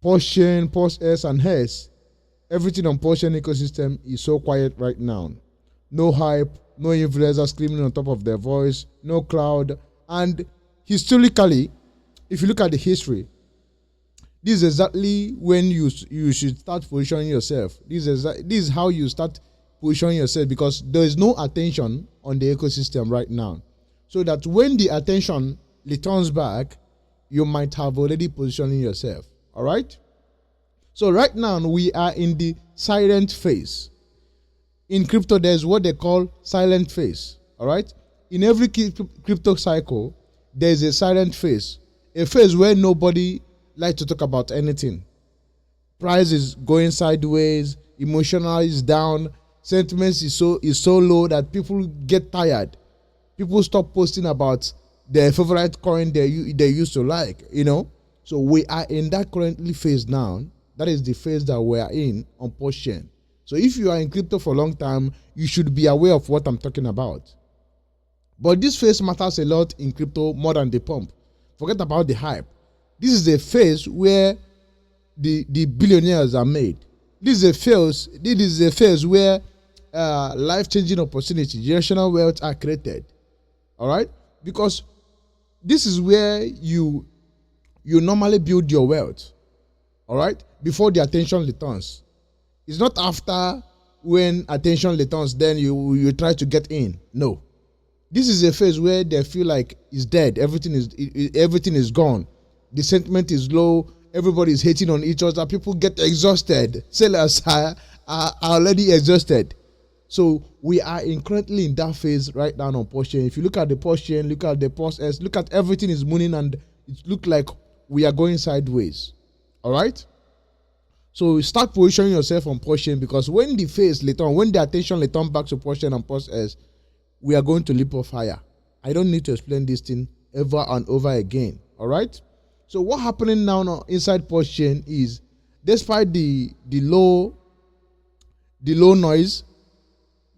PulseChain, PulseX, and Hess, everything on PulseChain ecosystem is so quiet right now. No hype, no influencers screaming on top of their voice, no cloud. And historically, if you look at the history, this is exactly when you should start positioning yourself. This is how you start positioning yourself, because there is no attention on the ecosystem right now. So that when the attention returns back, you might have already positioning yourself. All right. So right now we are in the silent phase. In crypto, there's what they call silent phase. All right. In every crypto cycle, there's a silent phase, a phase where nobody likes to talk about anything. Price is going sideways, emotional is down, sentiments is so low that people get tired. People stop posting about their favorite coin they used to like, So we are in that currently phase now. That is the phase that we are in on PulseChain. So if you are in crypto for a long time, you should be aware of what I'm talking about. But this phase matters a lot in crypto more than the pump. Forget about the hype. This is a phase where the billionaires are made. This is a phase where life-changing opportunity, generational wealth are created. All right? Because this is where you normally build your wealth. All right? Before the attention returns. It's not after when attention returns, then you try to get in. No. This is a phase where they feel like it's dead. Everything is gone. The sentiment is low. Everybody is hating on each other. People get exhausted. Sellers are already exhausted. So we are currently in that phase right now on PulseChain. If you look at the PulseChain, look at the PulseX, look at everything is moving, and it looks like we are going sideways. All right. So start positioning yourself on PulseChain, because when the phase return, when the attention return back to PulseChain and PulseX, we are going to leap off higher. I don't need to explain this thing ever and over again. All right. So what happening now inside PulseChain is, despite the low noise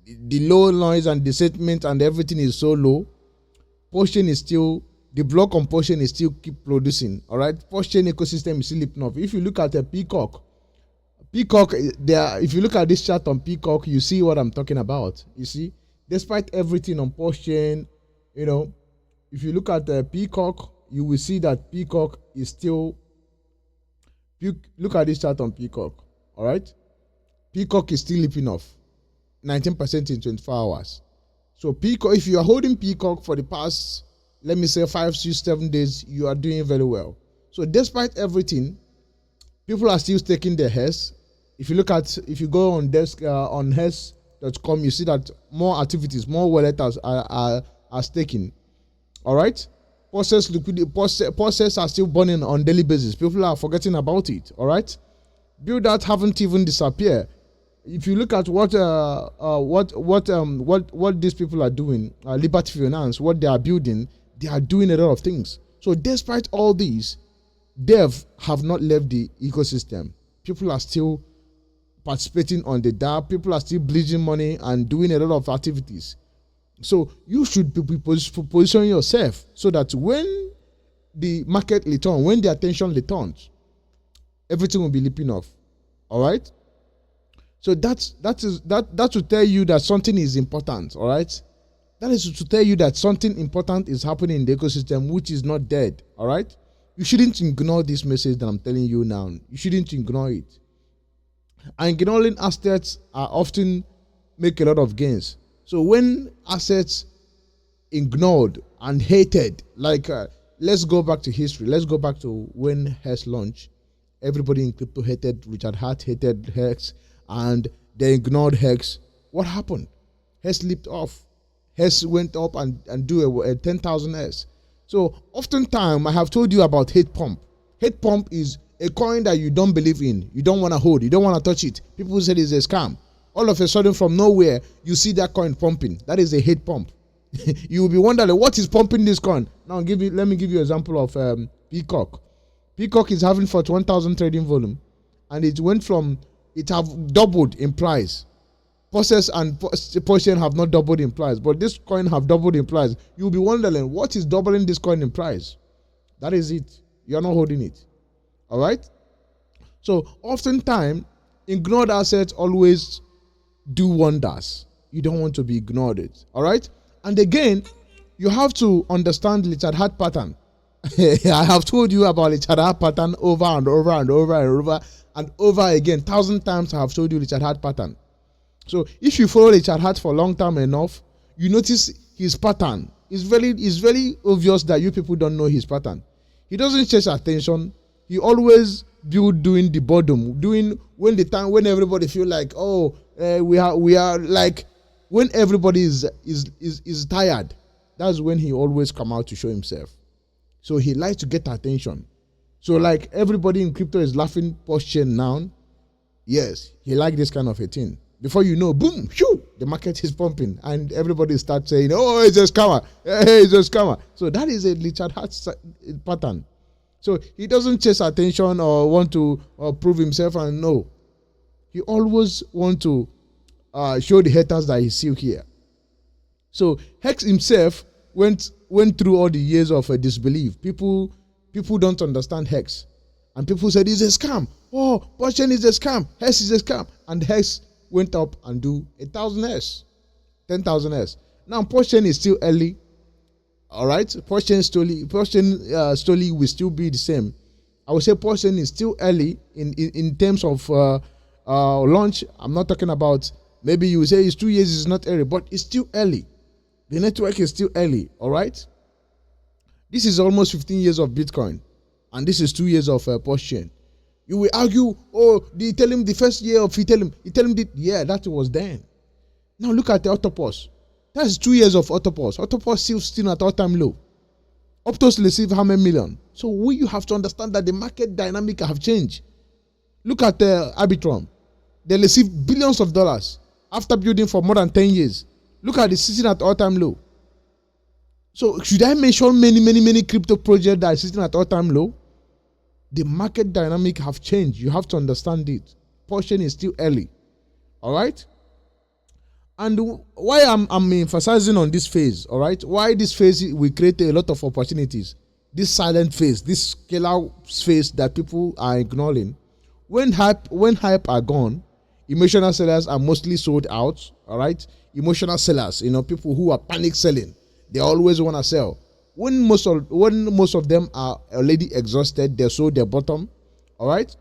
and the sentiment and everything is so low, PulseChain is still, the block on PulseChain is still keep producing. All right. PulseChain ecosystem is still leaping off. If you look at a Peacock, if you look at this chart on Peacock, you see what I'm talking about. You see, despite everything on PulseChain, if you look at Peacock, you will see that Peacock is still, look at this chart on Peacock. All right. Peacock is still leaping off 19% in 24 hours. So Peacock, if you are holding Peacock for the past, let me say 5, 6, 7 days, you are doing very well. So despite everything, people are still staking their Hess. If you go on on Hess.com, you see that more activities, more wallets are staking. All right. PulseX are still burning on daily basis. People are forgetting about it. All right. Build out haven't even disappeared. If you look at what these people are doing, Liberty Finance, what they are building, they are doing a lot of things. So despite all these, dev have not left the ecosystem. People are still participating on the DApp. People are still bleeding money and doing a lot of activities. So you should be positioning yourself so that when the market returns, when the attention returns, everything will be leaping off. All right. So that to tell you that something is important. All right. That is to tell you that something important is happening in the ecosystem, which is not dead. All right. You shouldn't ignore this message that I'm telling you now. You shouldn't ignore it. And ignoring assets are often make a lot of gains. So when assets ignored and hated, like let's go back to history. Let's go back to when Hess launched. Everybody in crypto hated Richard Hart, hated Hex, and they ignored Hex. What happened? Hess leaped off. Hess went up and do a 10,000 S. So oftentimes I have told you about hate pump. Hate pump is a coin that you don't believe in, you don't want to hold, you don't want to touch it. People said it's a scam. All of a sudden from nowhere, you see that coin pumping. That is a hate pump. You will be wondering, what is pumping this coin? Now let me give you an example of Peacock. Peacock is having 41,000 trading volume, and it have doubled in price. PulseX and PulseChain have not doubled in price, but this coin have doubled in price. You'll be wondering, what is doubling this coin in price? That is it. You're not holding it. All right? So oftentimes, ignored assets always do wonders. You don't want to be ignored. All right. And again, you have to understand Richard Hart pattern. I have told you about Richard Hart pattern over and over and over and over and over again. 1,000 times I have told you Richard Hart pattern. So if you follow Richard Hart for a long time enough, you notice his pattern. It's very obvious that you people don't know his pattern. He doesn't chase attention. He always build doing the bottom, doing when everybody feel like, oh, we are like, when everybody is tired. That's when he always come out to show himself. So he likes to get attention. So like everybody in crypto is laughing PulseChain now. Yes, he like this kind of a thing. Before you know, boom, shoo, the market is pumping and everybody starts saying, oh, it's a scammer. Hey, it's a scammer. So that is a Richard Hart pattern. So he doesn't chase attention or want to prove himself, and no. He always want to show the haters that he's still here. So Hex himself went through all the years of disbelief. People don't understand Hex. And people said, it's a scam. Oh, PulseChain is a scam. Hex is a scam. And Hex went up and do 1,000S, 10,000S. Now PulseChain is still early. All right, PulseChain slowly will still be the same. I would say PulseChain is still early in terms of launch. I'm not talking about, maybe you say it's 2 years, it's not early, but it's still early. The network is still early. All right, this is almost 15 years of Bitcoin, and this is 2 years of PulseChain. You will argue, oh, did you tell him the first year of Ethereum? Yeah, that was then. Now look at the Autopause. That's 2 years of Autopause. Autopause still at all-time low. Optos receive how many million? So you have to understand that the market dynamic have changed. Look at Arbitrum. They receive billions of dollars after building for more than 10 years. Look at the sitting at all-time low. So should I mention many crypto projects that are sitting at all-time low? The market dynamic have changed. You have to understand it. PulseChain is still early. All right? And why I'm emphasizing on this phase, all right? Why this phase will create a lot of opportunities. This silent phase, this scalar phase that people are ignoring. When hype are gone, emotional sellers are mostly sold out, all right? Emotional sellers, people who are panic selling, they always want to sell. When most of them are already exhausted, they sold their bottom, all right?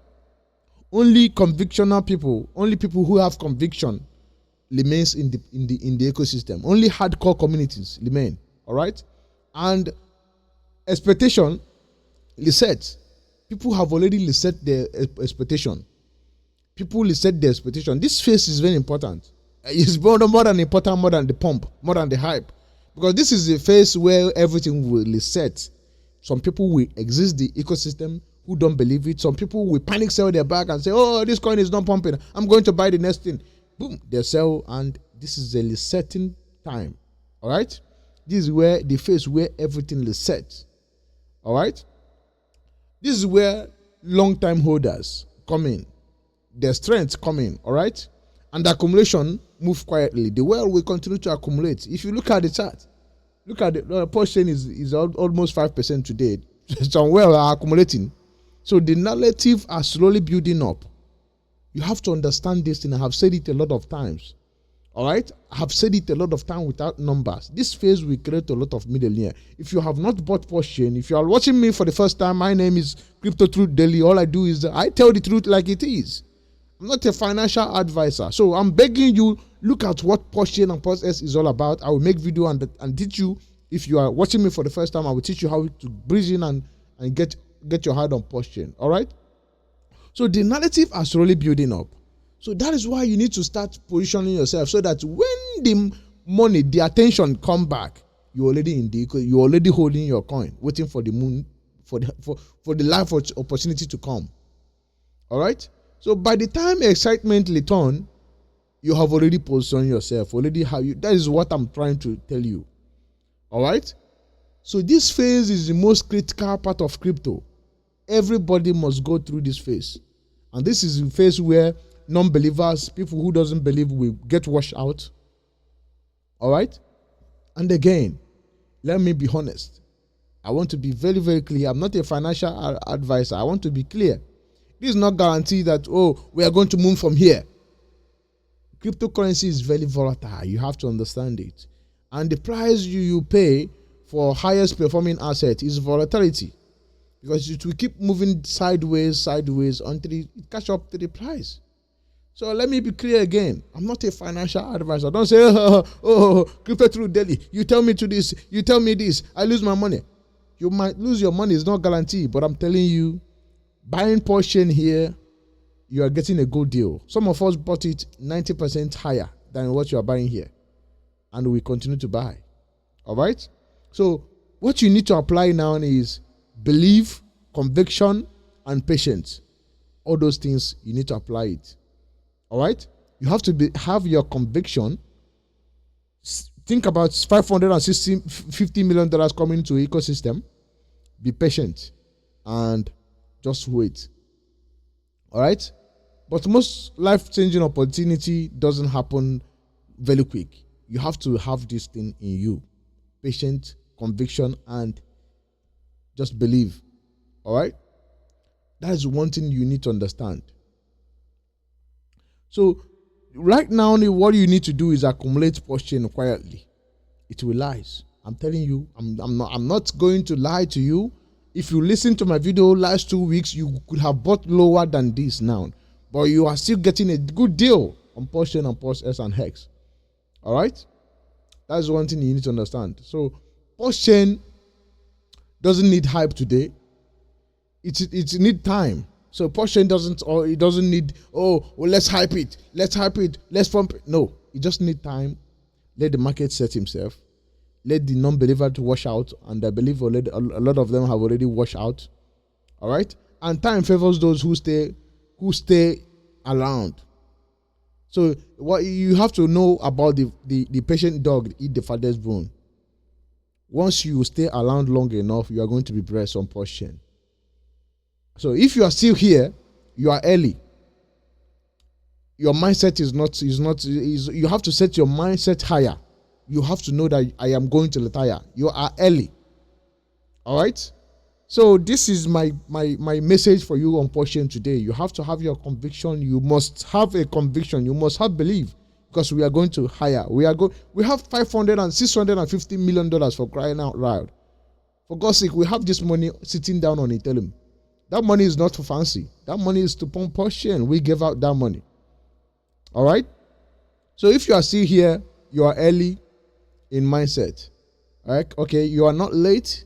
Only convictional people, only people who have conviction remains in the ecosystem. Only hardcore communities remain. All right, and expectation reset. People have already reset their expectation. People reset their expectation. This phase is very important. It's more than important, more than the pump, more than the hype, because this is a phase where everything will reset. Some people will exist the ecosystem who don't believe it. Some people will panic sell their bag and say, "Oh, this coin is not pumping. I'm going to buy the next thing." Boom, they sell, and this is a resetting time. All right, this is where the phase where everything resets. All right, this is where long-time holders come in, their strength come in. All right, and the accumulation move quietly. The world will continue to accumulate. If you look at the chart, look at the PulseChain is almost 5% today. Some well are accumulating, so the narrative are slowly building up. You have to understand this, and I have said it a lot of times. All right, I have said it a lot of times without numbers. This phase will create a lot of millionaire. If you have not bought PulseChain, if you are watching me for the first time, my name is Crypto Truth Daily. All I do is I tell the truth like it is. I'm not a financial advisor, so I'm begging you, look at what PulseChain and PulseX is all about. I will make video and teach you. If you are watching me for the first time, I will teach you how to breeze in and get your head on PulseChain. All right. So the narrative are slowly building up. So that is why you need to start positioning yourself so that when the money, the attention come back, you're already holding your coin, waiting for the moon, for the life opportunity to come. All right. So by the time excitement return, you have already positioned yourself. That is what I'm trying to tell you. All right. So this phase is the most critical part of crypto. Everybody must go through this phase. And this is the phase where non-believers, people who doesn't believe, will get washed out. All right? And again, let me be honest. I want to be very, very clear. I'm not a financial advisor. I want to be clear. This is not guarantee that, oh, we are going to move from here. Cryptocurrency is very volatile. You have to understand it. And the price you pay for highest performing asset is volatility. Because it will keep moving sideways until it catch up to the price. So let me be clear again. I'm not a financial advisor. Don't say, crypto through daily. You tell me to this, you tell me this, I lose my money. You might lose your money, it's not guaranteed, but I'm telling you, buying PulseChain here, you are getting a good deal. Some of us bought it 90% higher than what you are buying here. And we continue to buy. All right? So what you need to apply now is belief, conviction, and patience. All those things, you need to apply it. All right? You have to have your conviction. Think about $550 million coming to ecosystem. Be patient and just wait. All right? But most life-changing opportunity doesn't happen very quick. You have to have this thing in you. Patience, conviction, and just believe. All right? That is one thing you need to understand. So right now, what you need to do is accumulate PulseChain quietly. It will rise. I'm telling you, I'm not going to lie to you. If you listen to my video last 2 weeks, you could have bought lower than this now. But you are still getting a good deal on PulseChain and PulseX and Hex. All right? That's one thing you need to understand. So PulseChain doesn't need hype today. It needs time. So PulseChain doesn't need, let's hype it, let's pump it. No, it just needs time. Let the market set himself. Let the non-believer to wash out, and I believe already a lot of them have already washed out. All right, and time favors those who stay around. So what you have to know about the patient dog eat the father's bone. Once you stay around long enough, you are going to be blessed on PulseChain. So if you are still here, you are early. Your mindset you have to set your mindset higher. You have to know that I am going to retire. You are early. All right? So this is my message for you on PulseChain today. You have to have your conviction. You must have a conviction. You must have belief, because we are going to hire. We have $500 and $650 million for crying out loud. For God's sake, we have this money sitting down on Ethereum. That money is not for fancy. That money is to pump PulseChain. We give out that money. All right? So if you are still here, you are early in mindset. All right? Okay, you are not late.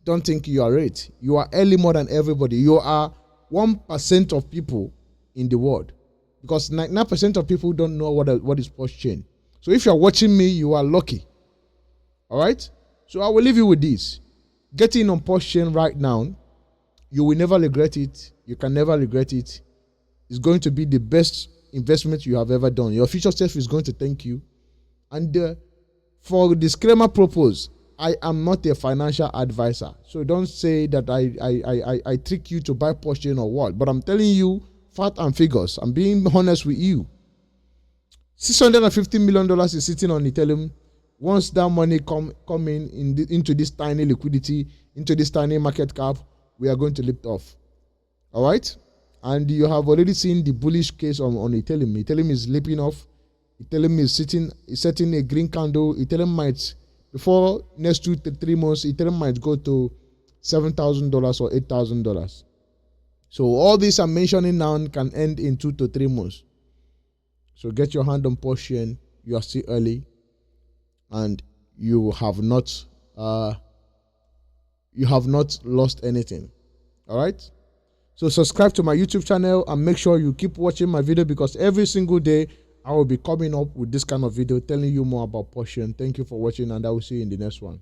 Don't think you are late. You are early more than everybody. You are 1% of people in the world. Because 99% of people don't know what is PulseChain. So if you are watching me, you are lucky. All right? So I will leave you with this. Get in on PulseChain right now. You will never regret it. You can never regret it. It's going to be the best investment you have ever done. Your future self is going to thank you. And for disclaimer purpose, I am not a financial advisor. So don't say that I trick you to buy PulseChain or what. But I'm telling you fact and figures. I'm being honest with you. $650 million is sitting on Ethereum. Once that money come into this tiny liquidity, into this tiny market cap, we are going to lift off. All right? And you have already seen the bullish case on Ethereum. Ethereum is leaping off. Ethereum is setting a green candle. Ethereum might, before next 2 to 3 months, Ethereum might go to $7,000 or $8,000. So all this I'm mentioning now can end in 2 to 3 months. So get your hand on PulseChain. You are still early, and you have not lost anything. All right? So subscribe to my YouTube channel and make sure you keep watching my video, because every single day I will be coming up with this kind of video telling you more about PulseChain. Thank you for watching, and I will see you in the next one.